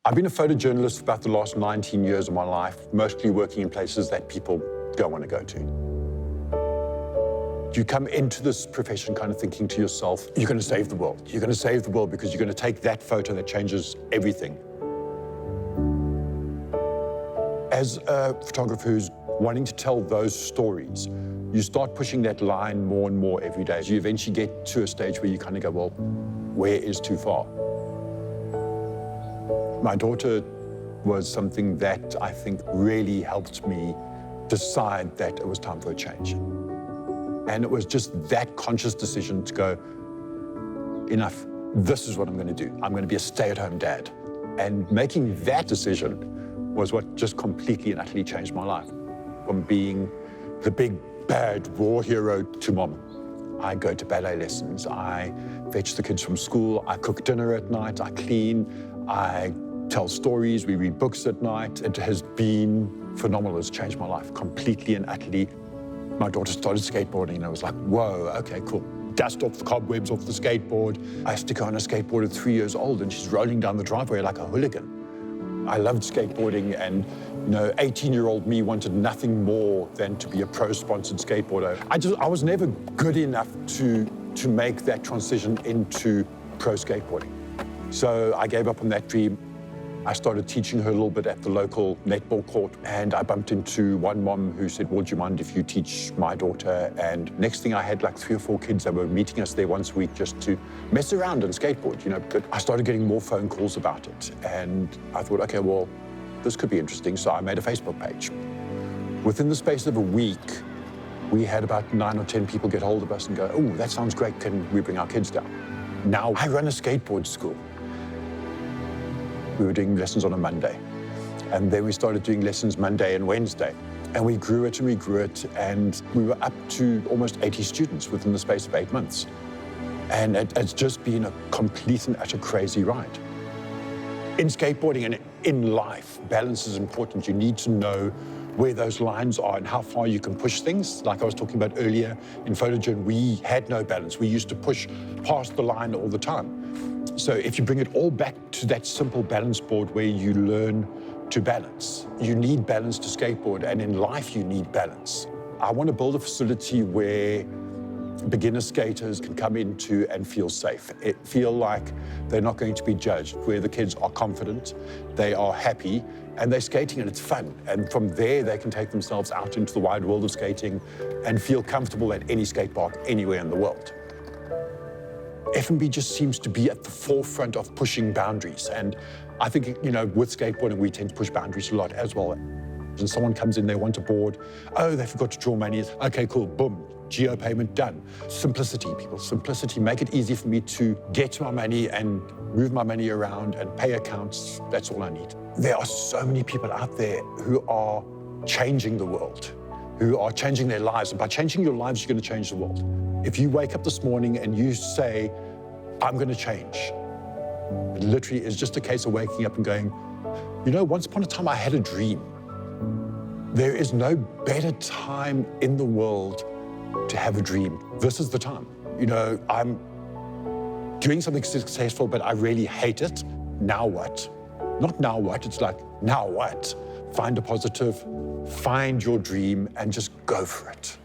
I've been a photojournalist for about the last 19 years of my life, mostly working in places that people don't want to go to. You come into this profession kind of thinking to yourself, you're going to save the world. You're going to save the world because you're going to take that photo that changes everything. As a photographer who's wanting to tell those stories, you start pushing that line more and more every day. You eventually get to a stage where you kind of go, well, where is too far? My daughter was something that I think really helped me decide that it was time for a change. And it was just that conscious decision to go, enough, this is what I'm going to do. I'm going to be a stay-at-home dad. And making that decision was what just completely and utterly changed my life. From being the big, bad war hero to mom. I go to ballet lessons, I fetch the kids from school, I cook dinner at night, I clean, I tell stories, we read books at night. It has been phenomenal. It's changed my life completely and utterly. My daughter started skateboarding and I was like, whoa, okay, cool. Dust off the cobwebs off the skateboard. I stick her on a skateboard at 3 years old and she's rolling down the driveway like a hooligan. I loved skateboarding and, 18-year-old me wanted nothing more than to be a pro-sponsored skateboarder. I was never good enough to make that transition into pro skateboarding. So I gave up on that dream. I started teaching her a little bit at the local netball court, and I bumped into one mom who said, would you mind if you teach my daughter? And next thing I had like 3 or 4 kids that were meeting us there once a week just to mess around and skateboard, But I started getting more phone calls about it. And I thought, okay, well, this could be interesting. So I made a Facebook page. Within the space of a week, we had about 9 or 10 people get hold of us and go, oh, that sounds great. Can we bring our kids down? Now I run a skateboard school. We were doing lessons on a Monday. And then we started doing lessons Monday and Wednesday. And we grew it and we grew it. And we were up to almost 80 students within the space of 8 months. And it's just been a complete and utter crazy ride. In skateboarding and in life, balance is important. You need to know where those lines are and how far you can push things. Like I was talking about earlier, in photojournalism, we had no balance. We used to push past the line all the time. So if you bring it all back to that simple balance board where you learn to balance, you need balance to skateboard, and in life you need balance. I want to build a facility where beginner skaters can come into and feel safe, feel like they're not going to be judged, where the kids are confident, they are happy, and they're skating and it's fun. And from there, they can take themselves out into the wide world of skating and feel comfortable at any skate park anywhere in the world. FNB just seems to be at the forefront of pushing boundaries. And I think, with skateboarding, we tend to push boundaries a lot as well. And someone comes in, they want a board. Oh, they forgot to draw money. Okay, cool, boom, geo payment done. Simplicity, people, simplicity. Make it easy for me to get my money and move my money around and pay accounts. That's all I need. There are so many people out there who are changing the world, who are changing their lives. And by changing your lives, you're going to change the world. If you wake up this morning and you say, I'm going to change, it literally is just a case of waking up and going, once upon a time I had a dream. There is no better time in the world to have a dream. This is the time. I'm doing something successful, but I really hate it. Now what? Not now what, it's like, now what? Find a positive, find your dream, and just go for it.